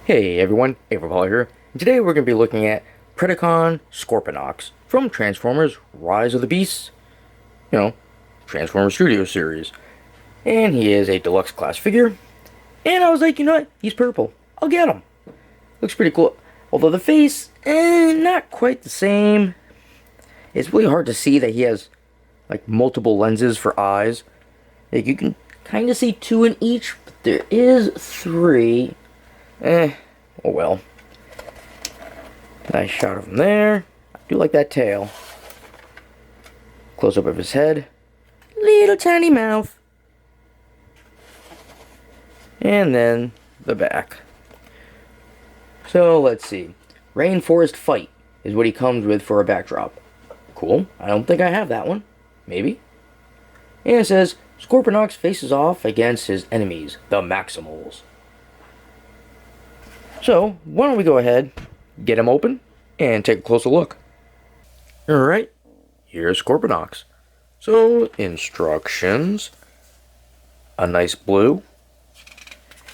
Hey everyone, Paul here, and today we're going to be looking at Predacon Scorponok from Transformers Rise of the Beasts, Transformers Studio Series. And he is a deluxe class figure, and I was like, you know what, he's purple, I'll get him. Looks pretty cool, although the face, not quite the same. It's really hard to see that he has, like, multiple lenses for eyes. Like, you can kind of see two in each, but there is three. Oh well. Nice shot of him there. I do like that tail. Close up of his head. Little tiny mouth. And then the back. So let's see. Rainforest Fight is what he comes with for a backdrop. Cool. I don't think I have that one. Maybe. And it says, Scorponok faces off against his enemies, the Maximals. So, why don't we go ahead, get him open, and take a closer look. Alright, here's Scorponok. So, instructions, a nice blue,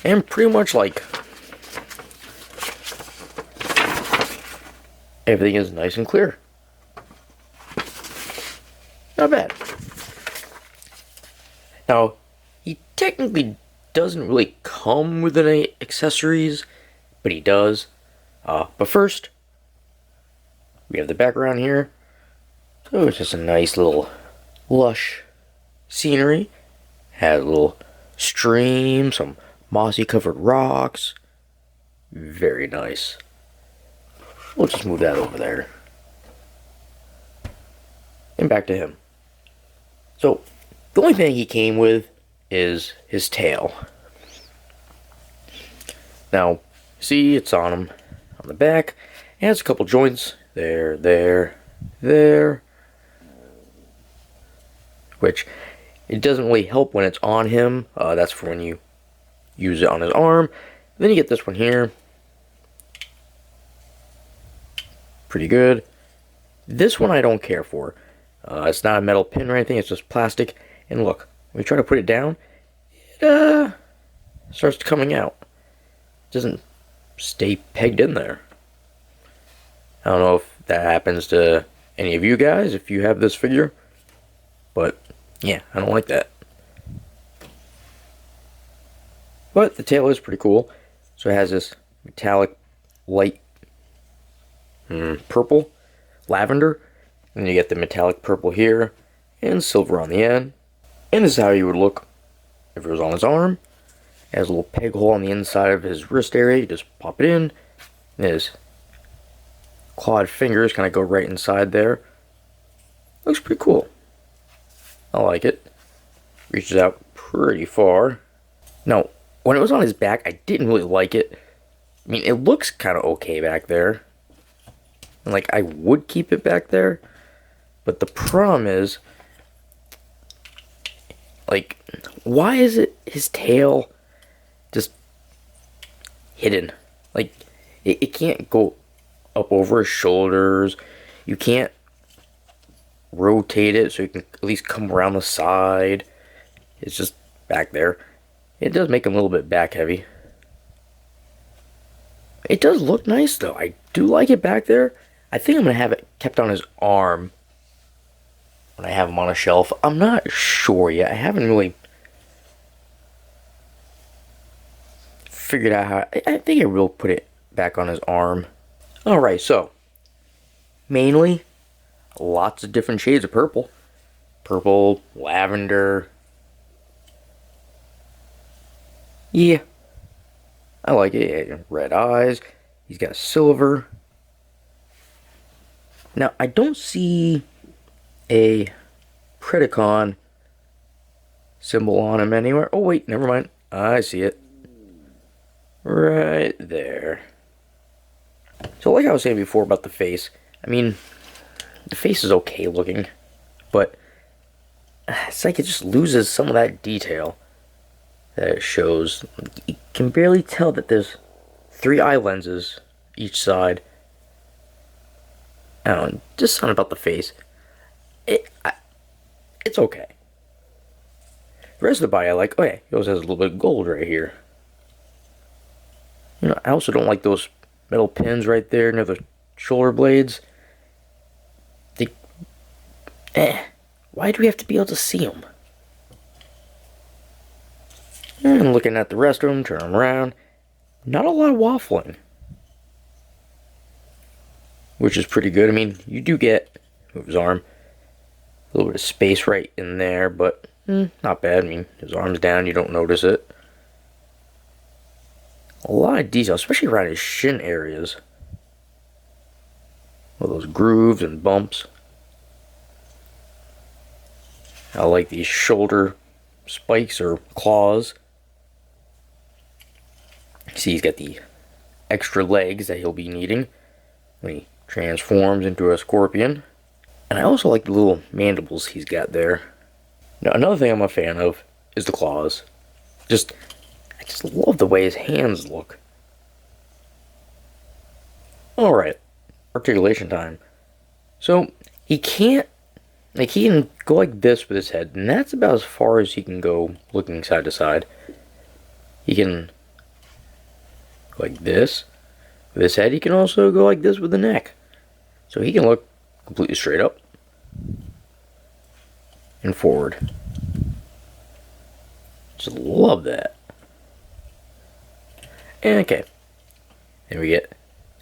and pretty much like, everything is nice and clear. Not bad. Now, he technically doesn't really come with any accessories, but he does. But first, we have the background here. So it's just a nice little lush scenery. Has a little stream, some mossy covered rocks. Very nice. We'll just move that over there. And back to him. So, the only thing he came with is his tail. Now, see, it's on him on the back. It has a couple joints. There. Which, it doesn't really help when it's on him. That's for when you use it on his arm. Then you get this one here. Pretty good. This one I don't care for. It's not a metal pin or anything. It's just plastic. And look, when you try to put it down, it starts coming out. It doesn't stay pegged in there. I don't know if that happens to any of you guys, if you have this figure. But, yeah, I don't like that. But the tail is pretty cool. So it has this metallic, light purple, lavender. And you get the metallic purple here, and silver on the end. And this is how he would look if it was on his arm. It has a little peg hole on the inside of his wrist area. You just pop it in. And his clawed fingers kind of go right inside there. Looks pretty cool. I like it. Reaches out pretty far. Now, when it was on his back, I didn't really like it. I mean, it looks kind of okay back there. And, like, I would keep it back there. But the problem is, like, why is it his tail just hidden? Like, it can't go up over his shoulders. You can't rotate it so you can at least come around the side. It's just back there. It does make him a little bit back heavy. It does look nice though. I do like it back there. I think I'm going to have it kept on his arm when I have him on a shelf. I'm not sure yet. I haven't really figured out how. I think I will put it back on his arm. Alright, so mainly lots of different shades of purple. Purple, lavender. Yeah, I like it. Red eyes. He's got silver. Now, I don't see a Predacon symbol on him anywhere. Oh, wait, never mind. I see it. Right there. So, like I was saying before about the face, I mean, the face is okay looking, but it's like it just loses some of that detail that it shows. You can barely tell that there's 3 eye lenses each side. I don't know, just something about the face. It's okay. The rest of the body I like. Oh yeah, he also has a little bit of gold right here. You know, I also don't like those metal pins right there near the shoulder blades. Why do we have to be able to see them? And looking at the rest of them, turn them around. Not a lot of waffling. Which is pretty good. I mean, you do get, move his arm, a little bit of space right in there, but not bad. I mean, his arm's down, you don't notice it. A lot of detail, especially around his shin areas. All those grooves and bumps. I like these shoulder spikes or claws. See, he's got the extra legs that he'll be needing when he transforms into a scorpion. And I also like the little mandibles he's got there. Now, another thing I'm a fan of is the claws. I just love the way his hands look. Alright, articulation time. So, he can't, like, he can go like this with his head, and that's about as far as he can go looking side to side. He can go like this with his head. He can also go like this with the neck. So he can look completely straight up and forward. Just love that. And okay, there we get.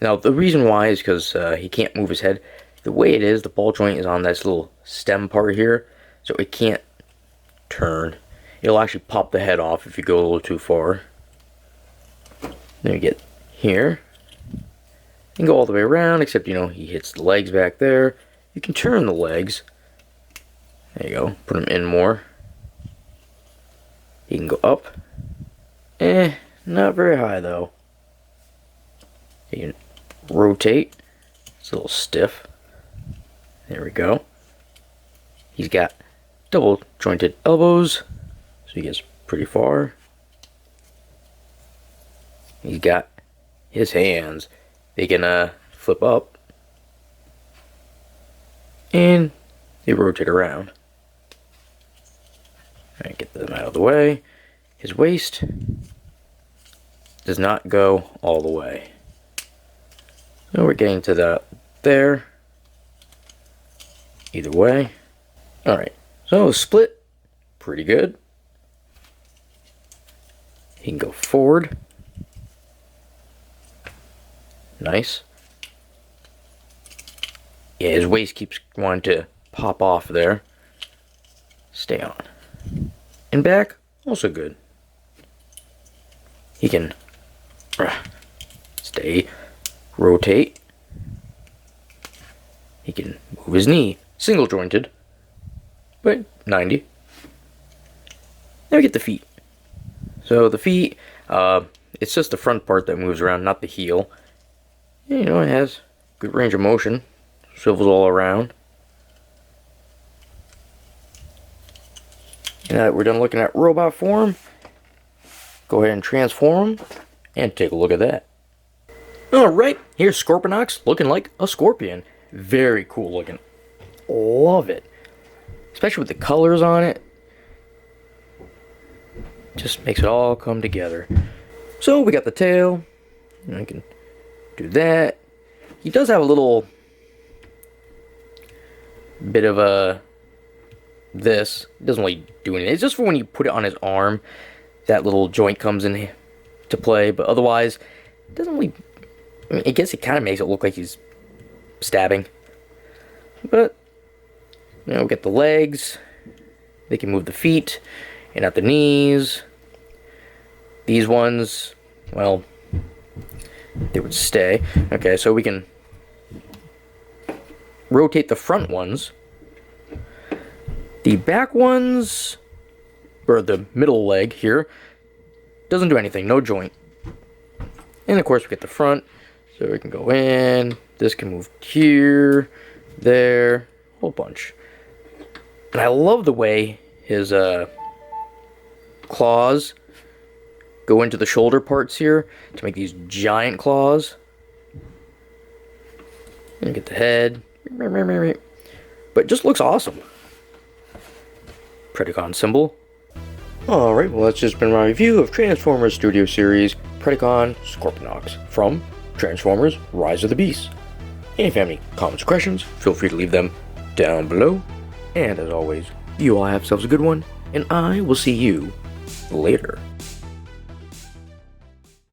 Now the reason why is because he can't move his head. The way it is, the ball joint is on this little stem part here, so it can't turn. It'll actually pop the head off if you go a little too far. Then you get here. You can go all the way around, except, you know, he hits the legs back there. You can turn the legs. There you go. Put them in more. He can go up. Not very high, though. You can rotate. It's a little stiff. There we go. He's got double jointed elbows, so he gets pretty far. He's got his hands. They can flip up. And they rotate around. Alright, get them out of the way. His waist does not go all the way. So we're getting to that there. Either way. Alright, so split. Pretty good. He can go forward. Nice. Yeah, his waist keeps wanting to pop off there. Stay on. And back, also good. He can stay, rotate. He can move his knee, single jointed, but 90. Then we get the feet. So the feet, it's just the front part that moves around, not the heel. You know, it has good range of motion. Swivels all around. Now that we're done looking at robot form, go ahead and transform and take a look at that. Alright, here's Scorponok looking like a scorpion. Very cool looking. Love it. Especially with the colors on it. Just makes it all come together. So we got the tail. I can do that. He does have a little bit of a this. It doesn't really do anything. It's just for when you put it on his arm, that little joint comes in to play. But otherwise, it doesn't really. I mean, I guess it kind of makes it look like he's stabbing. But you know, get the legs. They can move the feet and at the knees. These ones, well, they would stay. Okay, so we can rotate the front ones. The back ones, or the middle leg here, doesn't do anything, no joint. And of course we get the front, so we can go in. This can move here, there, a whole bunch. And I love the way his claws go into the shoulder parts here to make these giant claws. And get the head. But it just looks awesome. Predacon symbol. Alright, well that's just been my review of Transformers Studio Series Predacon Scorponoks from Transformers Rise of the Beasts. And if you have any comments or questions, feel free to leave them down below. And as always, you all have yourselves a good one, and I will see you later.